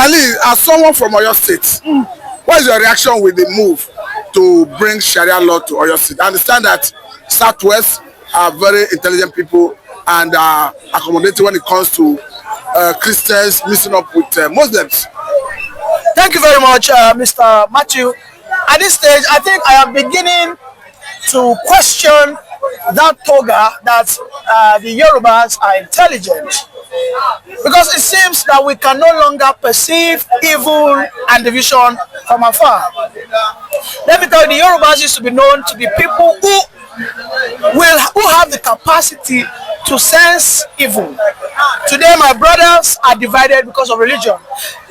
Ali, as someone from Oyo State, what is your reaction with the move to bring Sharia law to Oyo State? I understand that Southwest are very intelligent people and are accommodating when it comes to Christians mixing up with Muslims. Thank you very much, Mr. Matthew. At this stage, I think I am beginning to question that toga that the Yorubas are intelligent, because it seems that we can no longer perceive evil and division from afar. Let me tell you, the Yorubas used to be known to be people who have the capacity to sense evil. Today, my brothers are divided because of religion.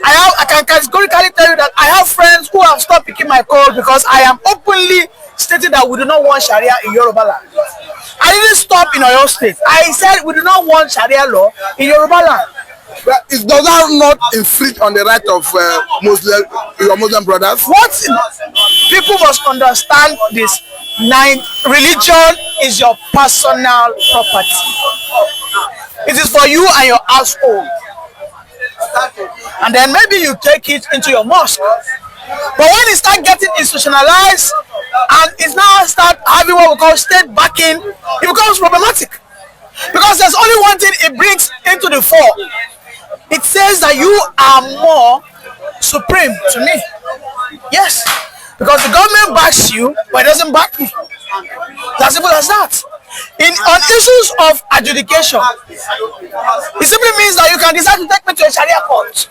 I can categorically tell you that I have friends who have stopped picking my call because I am openly stating that we do not want Sharia in Yoruba land. I didn't stop in Oyo State. I said we do not want Sharia law in Yoruba land. But does that not infringe on the right of your Muslim brothers? What people must understand this: religion is your personal property. It is for you and your household. And then maybe you take it into your mosque. But when it starts getting institutionalized and it now start having what we call state backing, it becomes problematic. Because there's only one thing it brings into the fore. It says that you are more supreme to me. Yes. Because the government backs you, but it doesn't back me. As simple as that. On issues of adjudication, it simply means that you can decide to take me to a Sharia court.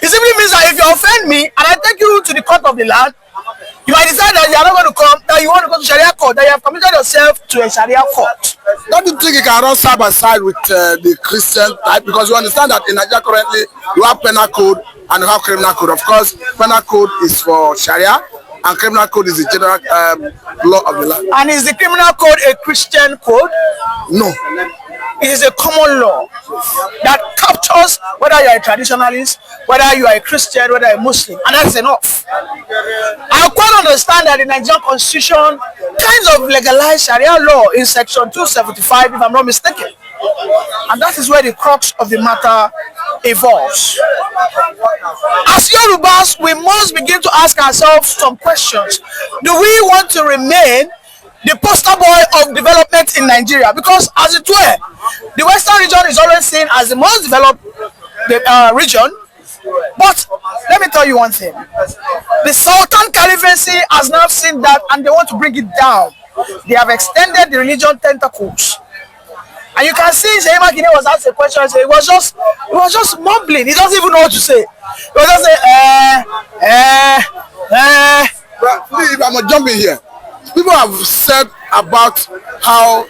It simply means that if you offend me and I take you to the court of the land, you might decide that you are not going to come, that you want to go to Sharia court, that you have committed yourself to a Sharia court. Don't you think you can run side by side with the Christian type? Because you understand that in Nigeria currently, you have penal code and you have criminal code. Of course, penal code is for Sharia and criminal code is the general law of the land. And is the criminal code a Christian code? No. It is a common law that captures whether you are a traditionalist, whether you are a Christian, whether you are a Muslim, and that's enough. I quite understand that the Nigerian Constitution kind of legalized Sharia law in section 275, if I'm not mistaken. And that is where the crux of the matter evolves. As Yorubas, we must begin to ask ourselves some questions. Do we want to remain the poster boy of development in Nigeria? Because as it were, the Western region is always seen as the most developed region. But let me tell you one thing. The Sultan Caliphate has now seen that and they want to bring it down. They have extended the religion tentacles. And you can see Sheikh Makinde was asked a question and it was just mumbling. He doesn't even know what to say. He was just saying, But please, if I'm jumping here, people have said about how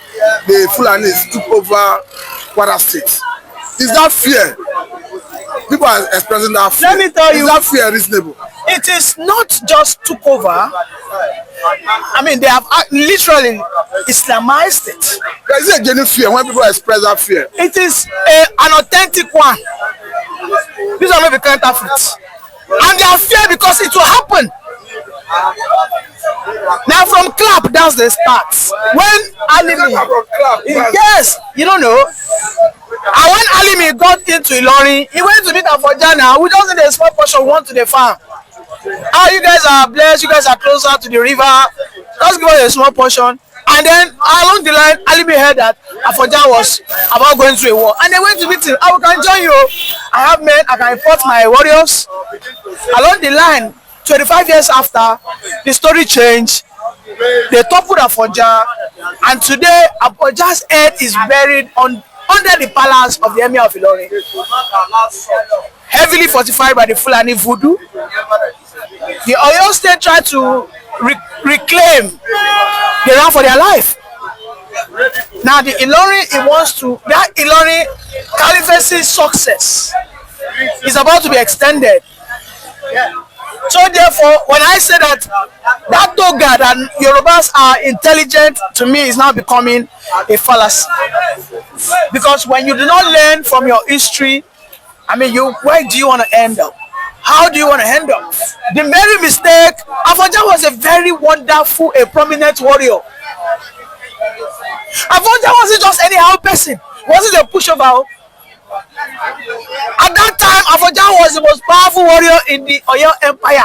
the Fulanis took over Kwara State. Is that fear? People are expressing that fear. Let me tell you, is that fear reasonable? It is not just took over. I mean, they have literally Islamized it. Is it a genuine fear when people express that fear? It is an authentic one. These are not the counterfeits. And they are fear because it will happen. Now from clap, that's the start. When Alimi, yes, you don't know. And when Alimi got into Ilorin, he went to meet Afojana. We just need a small portion, one to the farm. Oh, you guys are blessed, you guys are closer to the river. Just give us a small portion. And then along the line, Alimi heard that Afojana was about going to a war. And they went to meet him. I can join you. I have men, I can report my warriors. Along the line, 25 years after, the story changed. They toppled Afoja, and today Afoja's head is buried under the palace of the Emir of Ilorin, heavily fortified by the Fulani voodoo. The Oyo State tried to reclaim the land for their life. Now the Ilorin, that Ilorin Caliphate's success is about to be extended. So therefore, when I say that toga that Yorubas are intelligent, to me is now becoming a fallacy. Because when you do not learn from your history, I mean, where do you want to end up? How do you want to end up? The very mistake, Afoja was a very wonderful, a prominent warrior. Afoja wasn't just anyhow person. Wasn't a pushover. At that time, powerful warrior in the Oyo Empire.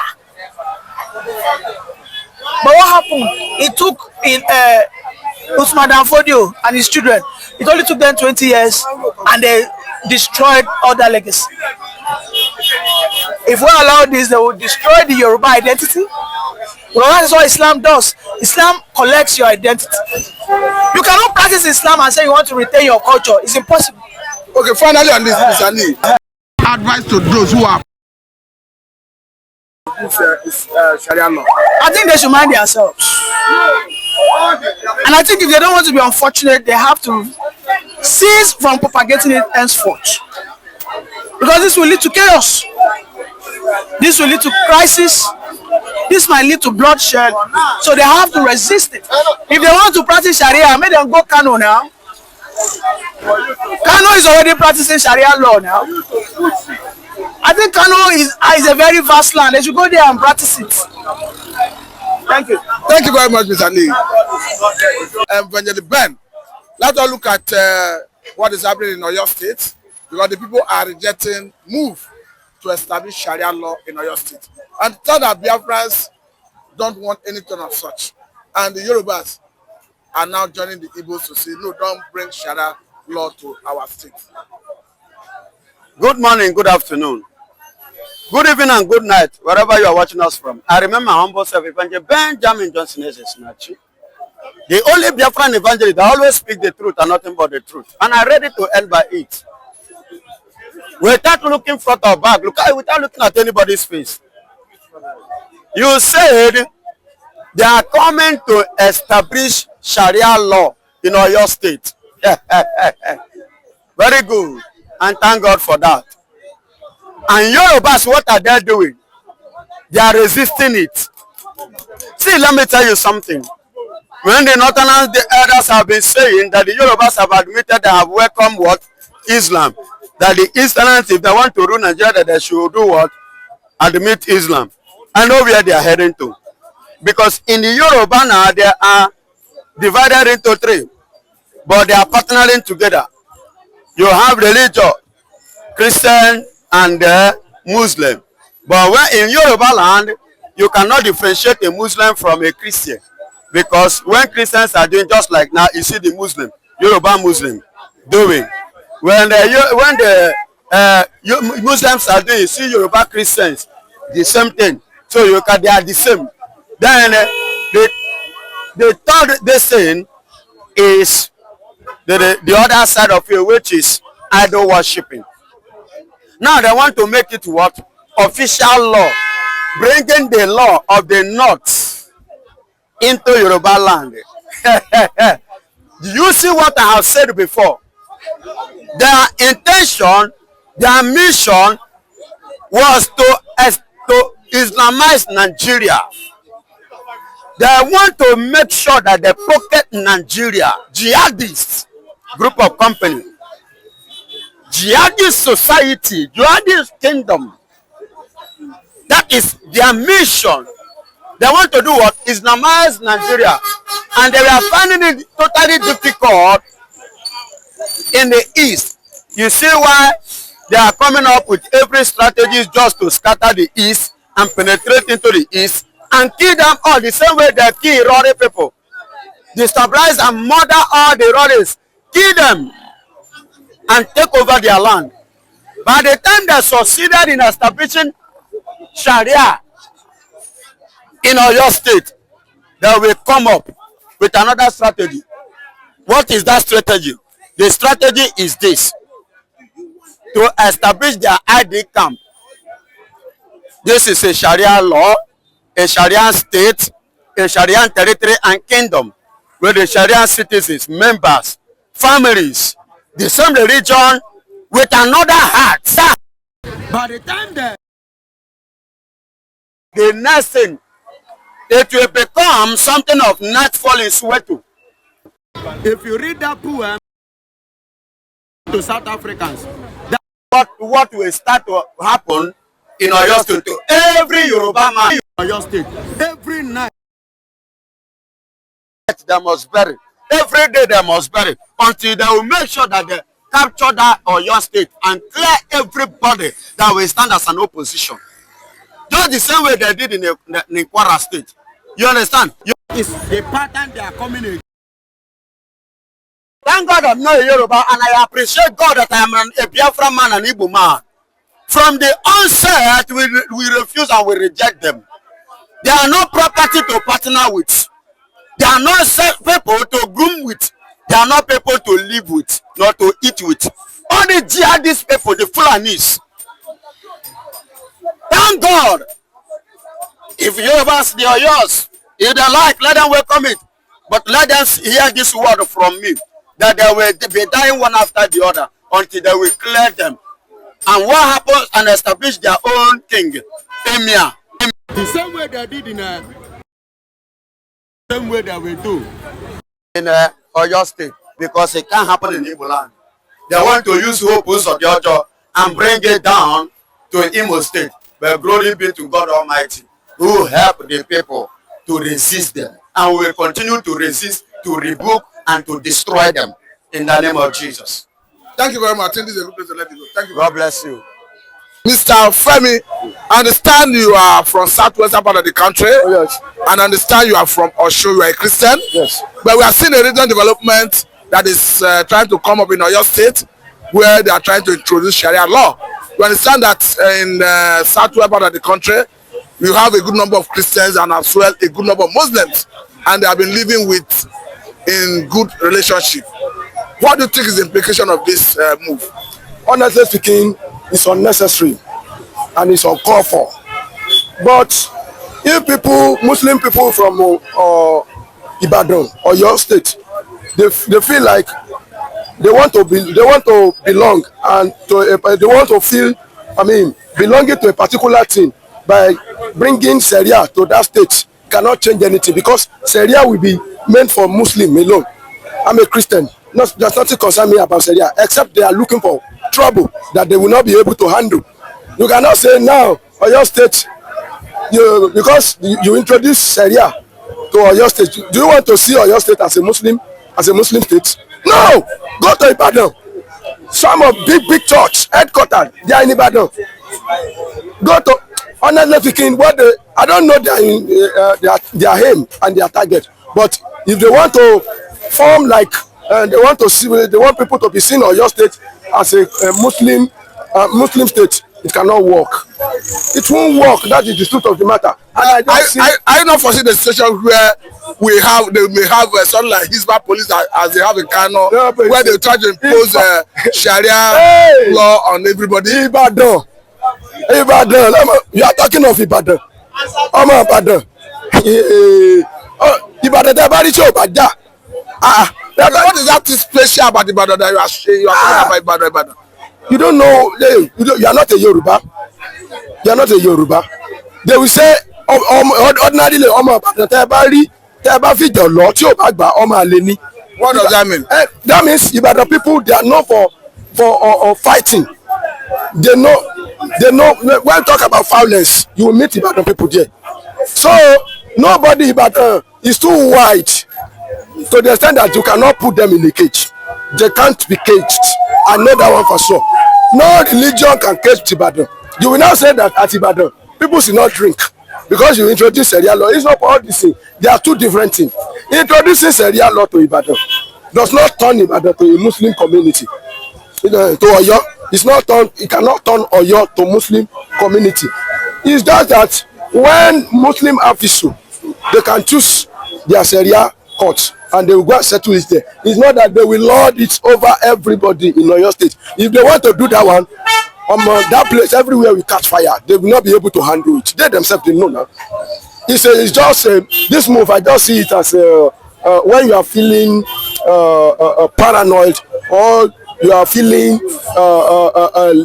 But what happened? It took Usman Danfodio and his children. It only took them 20 years and they destroyed all that legacy. If we allow this, they will destroy the Yoruba identity. Well, that is what Islam does. Islam collects your identity. You cannot practice Islam and say you want to retain your culture. It's impossible. Okay, finally on this, Mr. Lee, advice to those who are Sharia law. I think they should mind themselves. And I think if they don't want to be unfortunate, they have to cease from propagating it henceforth. Because this will lead to chaos. This will lead to crisis. This might lead to bloodshed. So they have to resist it. If they want to practice Sharia, make them go Kano now. Kano is already practicing Sharia law now. I think Kano is a very vast land. They should go there and practice it. Thank you. Thank you very much, Mr. Lee. Evangelist Ben, let's all look at what is happening in Oyo State, because the people are rejecting move to establish Sharia law in Oyo State. And third, that Biafrans don't want anything of such. And the Yorubas are now joining the Igbos to say, no, don't bring Sharia law to our state. Good morning, good afternoon, good evening and good night, wherever you are watching us from. I remember my humble self, Evangelist Benjamin Johnson Esesinachi, the only Biafran evangelist that always speak the truth and nothing but the truth. And I'm ready to end by it. Without looking front or back, without looking at anybody's face. You said they are coming to establish Sharia law in Oyo State. Very good. And thank God for that. And Yorubas, what are they doing? They are resisting it. See, let me tell you something. When the Northerners, the elders have been saying that the Yorubas have admitted they have welcomed what? Islam. That the Easterners, if they want to rule Nigeria, that they should do what? Admit Islam. I know where they are heading to. Because in the Yoruba now, they are divided into three. But they are partnering together. You have religion, Christian and Muslim. But when in Yoruba land, you cannot differentiate a Muslim from a Christian. Because when Christians are doing just like now, you see the Muslim, Yoruba Muslim, doing. When the Muslims are doing, you see Yoruba Christians, the same thing. So they are the same. Then the third they saying is the other side of it, which is idol worshipping. Now they want to make it what? Official law. Bringing the law of the North into Yoruba land. Do you see what I have said before? Their intention, their mission was to Islamize Nigeria. They want to make sure that they pocket Nigeria. Jihadists, group of company. Jihadist society, jihadist kingdom. That is their mission. They want to do what? Islamize Nigeria. And they were finding it totally difficult in the East. You see why they are coming up with every strategy just to scatter the East and penetrate into the East and kill them all the same way they kill Rori people. Destabilize and murder all the Roris. Kill them and take over their land. By the time they succeeded in establishing Sharia in Oyo State, they will come up with another strategy. What is that strategy? The strategy is this: to establish their ID camp. This is a Sharia law, a Sharia state, a Sharia territory and kingdom, where the Sharia citizens, members, families, the same religion with another heart. By the time the next thing, it will become something of nightfall in Soweto. If you read that poem to South Africans, that's what will start to happen in Oyo State to every Yoruba man in Oyo State. Every night they must bury. Every day they must bury until they will make sure that capture that Oyo State and clear everybody that will stand as an opposition. Just the same way they did in the Kwara State. You understand? It's the pattern they are coming in. Thank God I'm not a Yoruba, and I appreciate God that I am a Biafra man and Igbo man. From the onset, we refuse and we reject them. They are not property to partner with. They are not people to groom with. They are not people to live with, not to eat with. All the jihadist people, the Fulanis. Thank God. If Yorubas, they are yours. If they like, let them welcome it. But let them hear this word from me, that they will be dying one after the other until they will clear them. And what happens and establish their own king, Emir. The same way they did in same way that we do in Oyo State, because it can't happen in Igbo land. They want to use Opus of the Ojo and bring it down to Imo State. But glory be to God Almighty, who help the people to resist them. And we will continue to resist, to rebuke, and to destroy them in the name of Jesus. Thank you very much. I think this is a good place to let you go. Thank you. God bless you. Mr. Femi, I understand you are from southwestern part of the country. Oh, yes. And I understand you are from Osho, you are a Christian. Yes. But we are seeing a regional development that is trying to come up in Oyo State, where they are trying to introduce Sharia law. You understand that in southwest part of the country, you have a good number of Christians and as well a good number of Muslims, and they have been living with in good relationship. What do you think is the implication of this move? Honestly speaking, it's unnecessary and it's uncalled for. But if people, Muslim people from Ibadan or your state, they feel like they want to belong and they want to feel, belonging to a particular thing by bringing Sharia to that state cannot change anything, because Sharia will be meant for Muslim alone. I'm a Christian. There's nothing concern me about Sharia, except they are looking for trouble that they will not be able to handle. You cannot say now, Oyo State, because you introduce Sharia to Oyo State. Do you want to see Oyo State as a Muslim state? No! Go to Ibadan. Some of big church headquarters, they are in Ibadan. Go to, honestly speaking, I don't know their aim and their target, but if they want to form like, they want people to be seen Oyo State as a Muslim state, it cannot work. It won't work. That is the truth of the matter. And I not foresee the situation where they may have something like Hisba police as they have in Kano, where they try to impose Sharia law on everybody. Ibadan, you are talking of Ibadan. Ibadan. Ibadan, what is that special about Ibadan that you are saying? You are talking about Ibadan. You don't know. You are not a Yoruba. You are not a Yoruba. They will say ordinarily What does that mean? That means Ibadan people, they are known for fighting. They know when we talk about violence, you will meet Ibadan people there. So nobody Ibadan is too wide to the extent that you cannot put them in a cage. They can't be caged. I know that one for sure. No religion can cage Ibadan. You will now say that at Ibadan, people should not drink because you introduce Sharia law. It's not for all this thing. They are two different things. Introducing Sharia law to Ibadan does not turn Ibadan to a Muslim community. To Oyo, it's not turn. It cannot turn Oyo to Muslim community. It's just that when Muslim officials, they can choose their Sharia court and they will go and settle it there. It's not that they will lord it over everybody in Oyo State. If they want to do that one, that place everywhere will catch fire. They will not be able to handle it. They themselves they know now. It's just this move. I just see it as when you are feeling paranoid or you are feeling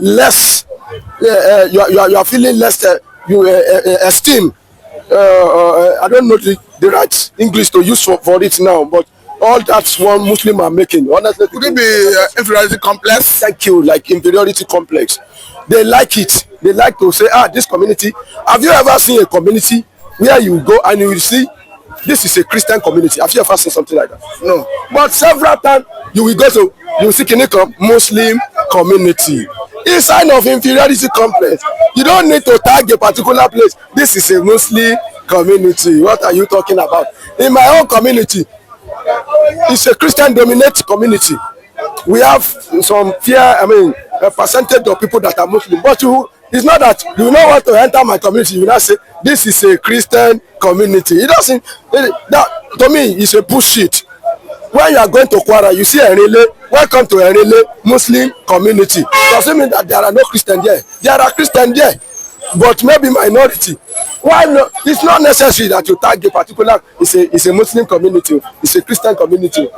less. You are feeling less. Esteem. I don't know the right English to use for it now, but all that's one Muslim are making. Honestly, could it be inferiority complex? Thank you, like inferiority complex. They like it. They like to say, this community. Have you ever seen a community where you go and you will see this is a Christian community. Have you ever seen something like that? No. But several times you will go to, you see Kinikom, Muslim community. It's a sign of inferiority complex. You don't need to tag a particular place. This is a Muslim community. What are you talking about? In my own community, it's a Christian dominated community. We have some a percentage of people that are Muslim, but it's not that you know what to enter my community. You now say this is a Christian community. It doesn't. That to me is a bullshit. When you are going to Kwara, you see Erile, welcome to Erile Muslim community. Doesn't mean that there are no Christians there. There are Christians there, but maybe minority. Why not? It's not necessary that you tag a particular. It's a Muslim community. It's a Christian community.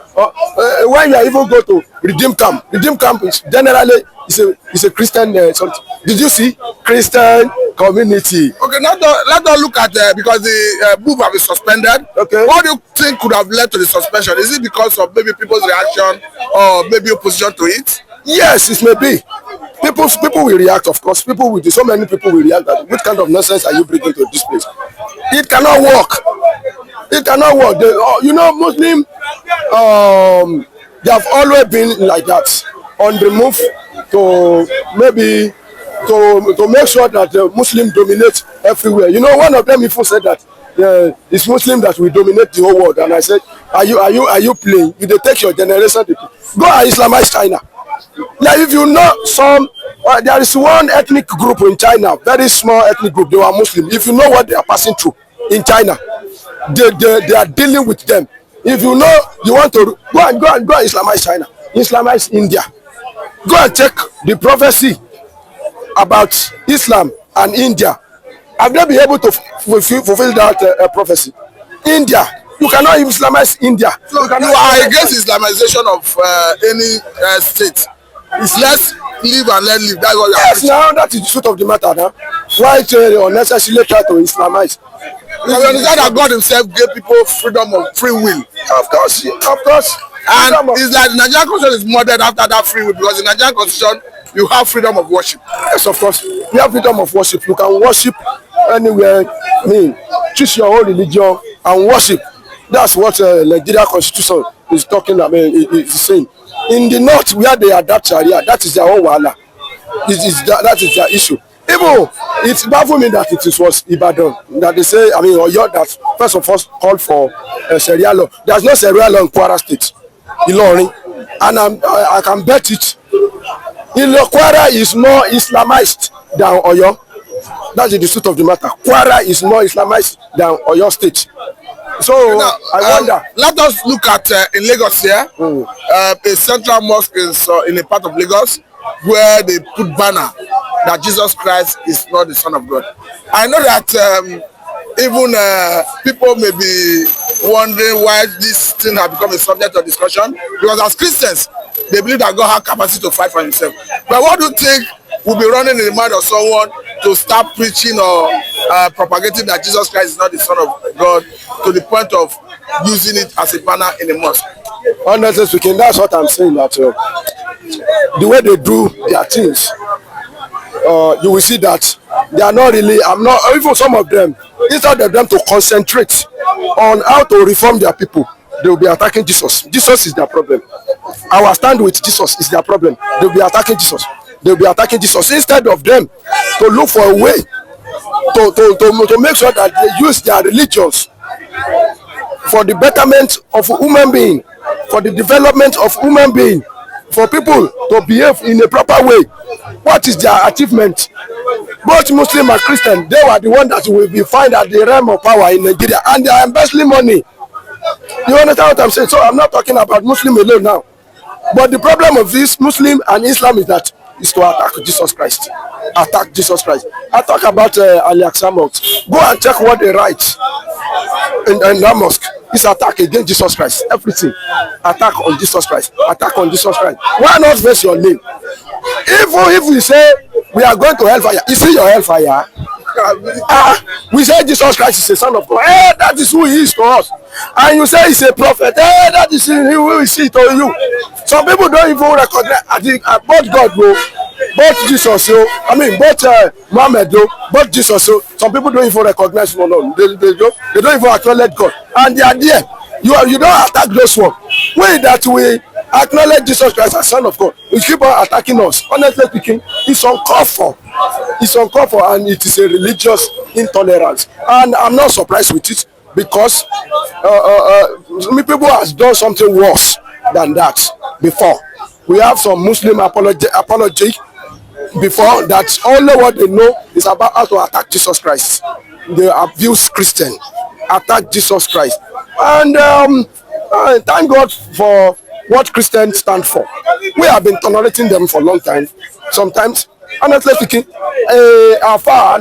When you even go to Redeem Camp is generally it's a Christian something. Did you see Christian community? Okay, let us look at because the move have been suspended. Okay. What do you think could have led to the suspension? Is it because of maybe people's reaction or maybe opposition to it? Yes, it may be. People will react, of course. So many people will react. That, which kind of nonsense are you bringing to this place? It cannot work. It cannot work. Muslim, they have always been like that, on the move to maybe to make sure that the Muslim dominate everywhere. You know, one of them even said that it's Muslim that will dominate the whole world. And I said, are you playing? You take your generation to go and Islamize China. Now, if you know there is one ethnic group in China, very small ethnic group, they are Muslim. If you know what they are passing through in China, they are dealing with them. If you know you want to go and Islamize China, Islamize India, go and check the prophecy about Islam and India. Have they been able to fulfill that prophecy? India, you cannot Islamize India. So you are against Islamization of any state. It's let's live and let live. That's what you are. Yes, now that is the truth of the matter. Now, why unnecessarily try to Islamize? You understand that God Himself gave people freedom of free will. Of course. And it's like the Nigerian constitution is modeled after that free will, because in the Nigerian constitution you have freedom of worship. Yes, of course. You have freedom of worship. You can worship anywhere. Choose your own religion and worship. That's what Nigeria constitution is talking about. Is saying. In the north, where they adapt Sharia, that is their own wahala. That is their issue. Even it's baffling me that it was Ibadan that they say. Oyo that first of all called for Sharia law. There's no Sharia law in Kwara State, Ilorin, and I can bet it. Kwara is more Islamized than Oyo. That's the truth of the matter. Kwara is more Islamized than Oyo State. So now, I wonder. Let us look at in Lagos here, a central mosque in a part of Lagos where they put banner that Jesus Christ is not the Son of God. I know that even people may be wondering why this thing has become a subject of discussion, because as Christians, they believe that God has capacity to fight for Himself. But what do you think will be running in the mind of someone to start preaching or propagating that Jesus Christ is not the Son of God to the point of using it as a banner in the mosque? Honestly speaking, that's what I'm saying. That the way they do their things, you will see that they are not really. Even some of them, instead of them to concentrate on how to reform their people, they will be attacking Jesus. Jesus is their problem. Our stand with Jesus is their problem. They will be attacking Jesus. They will be attacking Jesus instead of them to look for a way to make sure that they use their religions for the betterment of human being, for the development of human being, for people to behave in a proper way. What is their achievement? Both Muslim and Christian, they were the ones that will be found at the realm of power in Nigeria, and they are embezzling money. You understand what I'm saying? So I'm not talking about Muslim alone now. But the problem of this Muslim and Islam is to attack Jesus Christ. Attack Jesus Christ. I talk about Ali Aqsa Mosque. Go and check what they write in that mosque. It's attack against Jesus Christ. Everything. Attack on Jesus Christ. Attack on Jesus Christ. Why not face your name? Even if we say we are going to hellfire, is it your hellfire? We say Jesus Christ is a son of God. That is who He is to us. And you say He's a prophet. That is who He is to you. Some people don't even recognize. But God, bro, both Jesus, both Muhammad, both Jesus. Some people don't even recognize no, they don't even acknowledge God, and they are there. You don't attack those ones. We acknowledge Jesus Christ as Son of God. You keep on attacking us. Honestly speaking, it's uncalled for. It's uncalled for, and it is a religious intolerance. And I'm not surprised with it because many people has done something worse than that before. We have some Muslim apology before that only what they know is about how to attack Jesus Christ. They abuse Christian, attack Jesus Christ, and thank God for what Christians stand for. We have been tolerating them for a long time. Sometimes, honestly speaking, afar,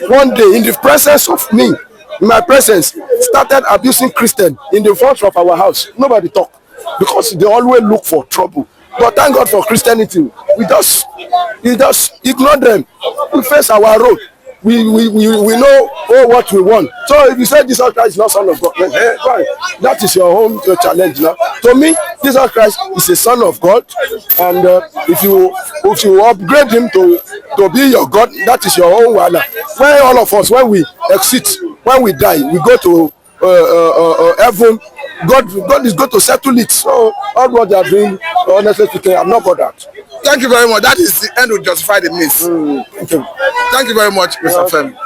one day in the presence of me, in my presence, started abusing Christian in the front of our house. Nobody talk because they always look for trouble. But thank God for Christianity. We just ignore them. We face our road. We know what we want. So if you say Jesus Christ is not Son of God, then fine. That is your own challenge now. To me, Jesus Christ is a Son of God, and if you upgrade him to be your God, that is your own one. When all of us, when we exit, when we die, we go to heaven. God is going to settle it. So all what they are doing, honestly speaking, I'm not bothered. Thank you very much. That is the end will justify the means. Thank you. Thank you very much, Mr. Femi.